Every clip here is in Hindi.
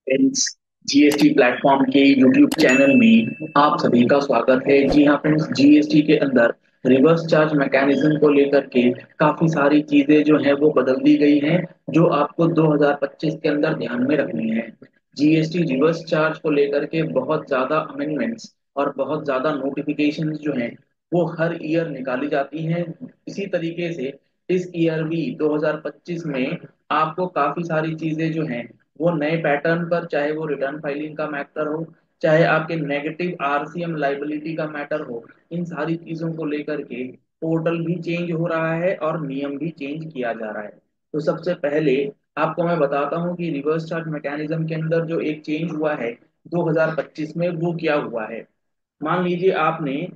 फ्रेंड्स, जीएसटी प्लेटफॉर्म के यूट्यूब चैनल में आप सभी का स्वागत है। जी हाँ फ्रेंड्स, जीएसटी के अंदर रिवर्स चार्ज मैकेनिज्म को लेकर के काफी सारी चीजें जो हैं वो बदल दी गई हैं, जो आपको 2025 के अंदर ध्यान में रखनी है। जीएसटी रिवर्स चार्ज को लेकर के बहुत ज्यादा अमेंडमेंट्स और बहुत ज्यादा नोटिफिकेशंस जो हैं वो हर ईयर निकाली जाती हैं। इसी तरीके से इस ईयर भी 2025 में आपको काफी सारी चीजें जो हैं वो नए पैटर्न पर, चाहे वो रिटर्न फाइलिंग का मैटर हो, चाहे आपके नेगेटिव आरसीएम लाइबिलिटी का मैटर हो, इन सारी चीजों को लेकर के पोर्टल भी चेंज हो रहा है और नियम भी चेंज किया जा रहा है। तो सबसे पहले आपको मैं बताता हूँ कि रिवर्स चार्ज मैकेनिज्म के अंदर जो एक चेंज हुआ है 2025 में, वो क्या हुआ है। मान लीजिए आपने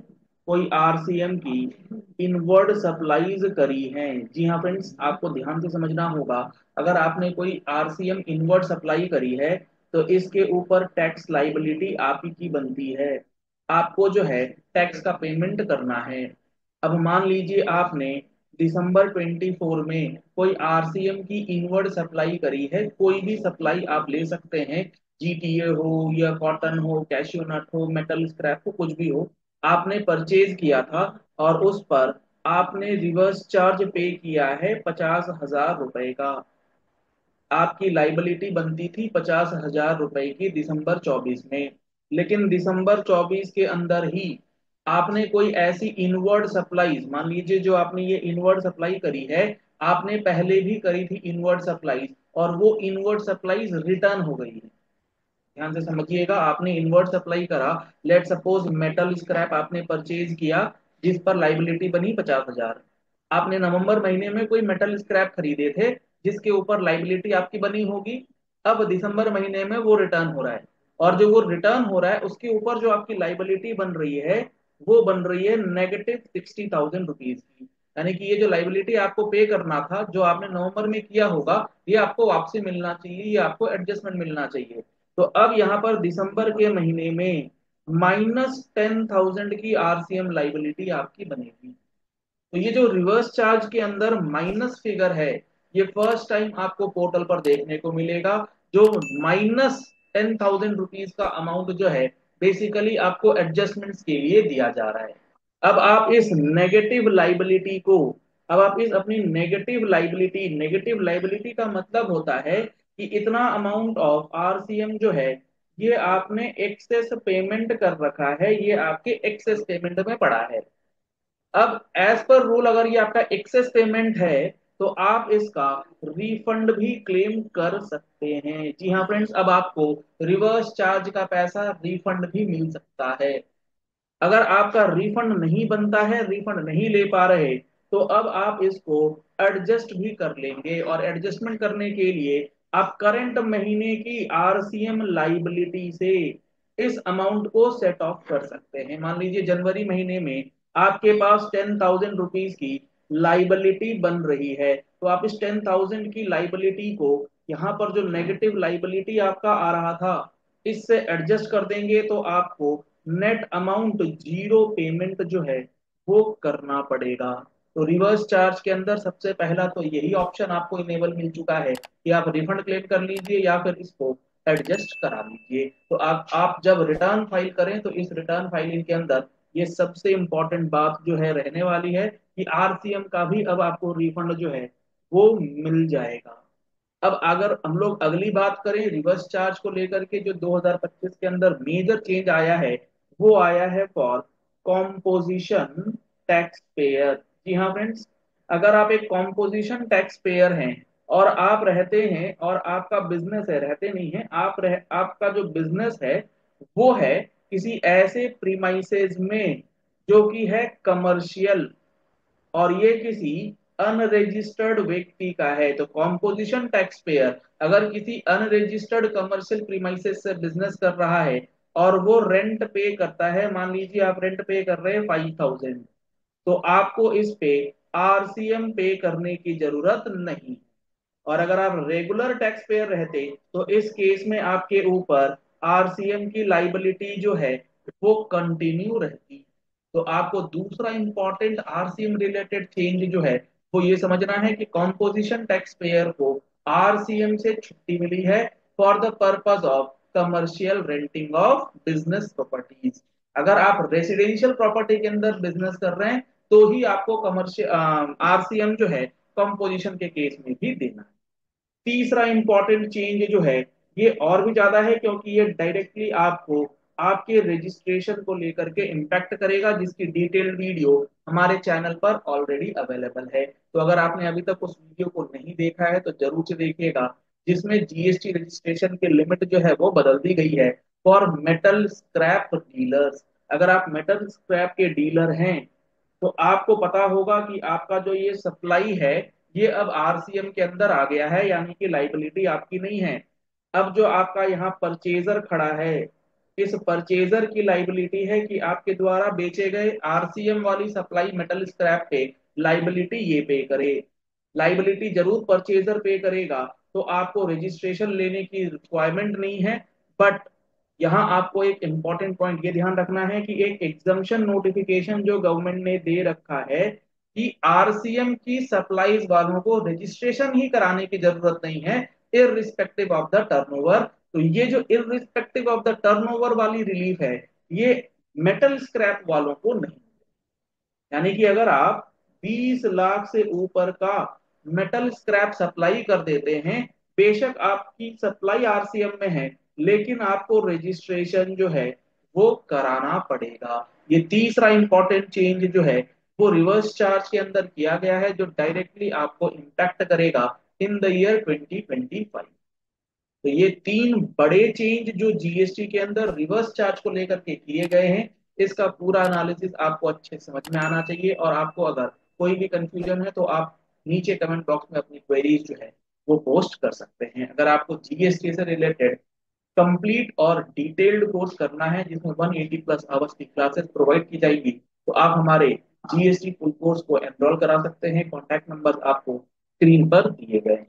कोई आरसीएम की इनवर्ड सप्लाईज करी है। जी हाँ फ्रेंड्स, आपको ध्यान से समझना होगा। अगर आपने कोई आरसीएम इनवर्ड सप्लाई करी है तो इसके ऊपर टैक्स लाइबिलिटी आप ही की बनती है। आपको जो है टैक्स का पेमेंट करना है। अब मान लीजिए आपने दिसंबर 24 में कोई आरसीएम की इनवर्ड सप्लाई करी है। कोई भी सप्लाई आप ले सकते हैं, जीटीए हो या कॉटन हो, कैश्यू नट हो, मेटल स्क्रैप हो, कुछ भी हो। आपने परचेज किया था और उस पर आपने रिवर्स चार्ज पे किया है 50,000 रुपए का। आपकी लाइबिलिटी बनती थी 50,000 रुपए की दिसंबर 24 में। लेकिन दिसंबर 24 के अंदर ही आपने कोई ऐसी इनवर्ड सप्लाईज, मान लीजिए जो आपने ये इनवर्ड सप्लाई करी है, आपने पहले भी करी थी इनवर्ड सप्लाईज और वो इनवर्ड सप्लाईज रिटर्न हो गई है। ध्यान से समझिएगा, आपने इनवर्ट सप्लाई करा, लेट सपोज मेटल स्क्रैप आपने परचेज किया जिस पर लाइबिलिटी बनी 50,000। आपने नवंबर महीने में कोई मेटल स्क्रैप खरीदे थे जिसके ऊपर लाइबिलिटी आपकी बनी होगी। अब दिसंबर महीने में वो रिटर्न हो रहा है, और जो वो रिटर्न हो रहा है उसके ऊपर जो आपकी लाइबिलिटी बन रही है वो बन रही है -60,000 रुपीज की। यानी कि ये जो लाइबिलिटी आपको पे करना था, जो आपने नवंबर में किया होगा, ये आपको वापसी मिलना चाहिए, ये आपको एडजस्टमेंट मिलना चाहिए। तो अब यहाँ पर दिसंबर के महीने में -10,000 की आरसीएम लाइबिलिटी आपकी बनेगी। तो ये जो रिवर्स चार्ज के अंदर माइनस फिगर है, ये फर्स्ट टाइम आपको पोर्टल पर देखने को मिलेगा। जो -10,000 रुपीज का अमाउंट जो है बेसिकली आपको एडजस्टमेंट्स के लिए दिया जा रहा है। अब आप इस नेगेटिव लाइबिलिटी को, अब आप इस अपनी नेगेटिव लाइबिलिटी का मतलब होता है कि इतना अमाउंट ऑफ आरसीएम जो है ये आपने एक्सेस पेमेंट कर रखा है, ये आपके एक्सेस पेमेंट में पड़ा है। अब एज पर रूल अगर ये आपका एक्सेस पेमेंट है तो आप इसका रिफंड भी क्लेम कर सकते हैं। जी हाँ फ्रेंड्स, अब आपको रिवर्स चार्ज का पैसा रिफंड भी मिल सकता है। अगर आपका रिफंड नहीं बनता है, रिफंड नहीं ले पा रहे, तो अब आप इसको एडजस्ट भी कर लेंगे, और एडजस्टमेंट करने के लिए आप करंट महीने की आरसीएम लाइबिलिटी से इस अमाउंट को सेट ऑफ कर सकते हैं। मान लीजिए जनवरी महीने में आपके पास 10,000 रुपीज की लाइबिलिटी बन रही है, तो आप इस 10,000 की लाइबिलिटी को यहाँ पर जो नेगेटिव लाइबिलिटी आपका आ रहा था इससे एडजस्ट कर देंगे, तो आपको नेट अमाउंट जीरो पेमेंट जो है वो करना पड़ेगा। तो रिवर्स चार्ज के अंदर सबसे पहला तो यही ऑप्शन आपको इनेबल मिल चुका है कि आप रिफंड क्लेम कर लीजिए या फिर इसको एडजस्ट करा लीजिए। तो आप जब रिटर्न फाइल करें तो इस रिटर्न फाइलिंग के अंदर ये सबसे इंपॉर्टेंट बात जो है रहने वाली है कि आरसीएम का भी अब आपको रिफंड जो है वो मिल जाएगा। अब अगर हम लोग अगली बात करें रिवर्स चार्ज को लेकर के, जो 2025 के अंदर मेजर चेंज आया है वो आया है फॉर कॉम्पोजिशन टैक्स पेयर। जी हाँ फ्रेंड्स, अगर आप एक कॉम्पोजिशन टैक्स पेयर हैं और आप रहते हैं और आपका बिजनेस है, रहते नहीं है आप आपका जो बिजनेस है वो है किसी ऐसे प्रीमाइसेस में जो कि है कमर्शियल, और ये किसी अनरजिस्टर्ड व्यक्ति का है, तो कॉम्पोजिशन टैक्स पेयर अगर किसी अनरजिस्टर्ड कमर्शियल प्रीमाइसेस से बिजनेस कर रहा है और वो रेंट पे करता है, मान लीजिए आप रेंट पे कर रहे हैं 5,000, तो आपको इस पे आरसीएम पे करने की जरूरत नहीं। और अगर आप रेगुलर टैक्स पेयर रहते तो इस केस में आपके ऊपर आरसीएम की लाइबिलिटी जो है वो कंटिन्यू रहती। तो आपको दूसरा इंपॉर्टेंट आरसीएम रिलेटेड चेंज जो है वो ये समझना है कि कॉम्पोजिशन टैक्स पेयर को आरसीएम से छुट्टी मिली है। For the purpose of commercial renting of business properties. अगर आप रेसिडेंशियल प्रॉपर्टी के अंदर बिजनेस कर रहे हैं तो ही आपको कमर्शियल आरसीएम जो है कंपोजिशन के केस में भी देना है। तीसरा इंपॉर्टेंट चेंज जो है ये और भी ज्यादा है, क्योंकि ये डायरेक्टली आपको आपके रजिस्ट्रेशन को लेकर के इम्पैक्ट करेगा, जिसकी डिटेल्ड वीडियो हमारे चैनल पर ऑलरेडी अवेलेबल है। तो अगर आपने अभी तक उस वीडियो को नहीं देखा है तो जरूर से देखिएगा, जिसमें जीएसटी रजिस्ट्रेशन की लिमिट जो है वो बदल दी गई है फॉर मेटल स्क्रैप डीलर्स। अगर आप मेटल स्क्रैप के डीलर हैं तो आपको पता होगा कि आपका जो ये सप्लाई है ये अब आरसीएम के अंदर आ गया है, यानी कि लाइबिलिटी आपकी नहीं है। अब जो आपका यहाँ परचेजर खड़ा है, इस परचेजर की लाइबिलिटी है कि आपके द्वारा बेचे गए आरसीएम वाली सप्लाई मेटल स्क्रैप पे लाइबिलिटी ये पे करे। लाइबिलिटी जरूर परचेजर पे करेगा, तो आपको रजिस्ट्रेशन लेने की रिक्वायरमेंट नहीं है। बट यहाँ आपको एक इंपॉर्टेंट पॉइंट ये ध्यान रखना है कि एक एग्जम्पशन नोटिफिकेशन जो गवर्नमेंट ने दे रखा है कि आरसीएम की सप्लाईज वालों को रजिस्ट्रेशन ही कराने की जरूरत नहीं है, इररिस्पेक्टिव ऑफ द टर्नओवर। तो ये जो इररिस्पेक्टिव ऑफ द टर्नओवर वाली रिलीफ है ये मेटल स्क्रैप वालों को नहीं। यानी कि अगर आप 20 लाख से ऊपर का मेटल स्क्रैप सप्लाई कर देते हैं, बेशक आपकी सप्लाई आरसीएम में है लेकिन आपको रजिस्ट्रेशन जो है वो कराना पड़ेगा। ये तीसरा इंपॉर्टेंट चेंज जो है वो रिवर्स चार्ज के अंदर किया गया है, जो डायरेक्टली आपको इम्पैक्ट करेगा इन द ईयर 2025। तो ये तीन बड़े चेंज जो जीएसटी के अंदर रिवर्स चार्ज को लेकर के किए गए हैं, इसका पूरा एनालिसिस आपको अच्छे से समझ में आना चाहिए। और आपको अगर कोई भी कंफ्यूजन है तो आप नीचे कमेंट बॉक्स में अपनी क्वेरीज जो है वो पोस्ट कर सकते हैं। अगर आपको जीएसटी से रिलेटेड कंप्लीट और डिटेल्ड कोर्स करना है जिसमें 180 प्लस आवर्स की क्लासेस प्रोवाइड की जाएगी, तो आप हमारे जीएसटी फुल कोर्स को एनरोल करा सकते हैं। कॉन्टैक्ट नंबर आपको स्क्रीन पर दिए गए हैं।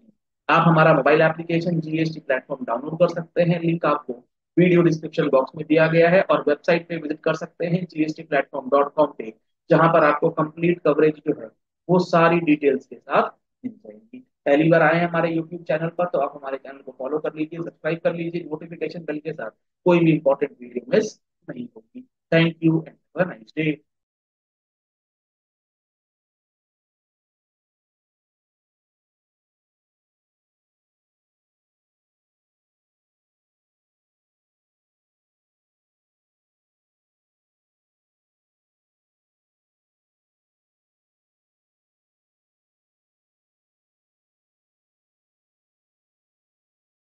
आप हमारा mobile application GST platform download कर सकते हैं, लिंक आपको वीडियो डिस्क्रिप्शन बॉक्स में दिया गया है, और वेबसाइट पे विजिट कर सकते हैं gstplatform.com पे, जहां पर आपको कंप्लीट कवरेज जो है वो सारी डिटेल्स के साथ मिल जाएगी। पहली बार आए हैं हमारे यूट्यूब चैनल पर तो आप हमारे चैनल को फॉलो कर लीजिए, सब्सक्राइब कर लीजिए, नोटिफिकेशन बेल के साथ कोई भी इंपॉर्टेंट वीडियो मिस नहीं होगी। Thank you and have a nice day.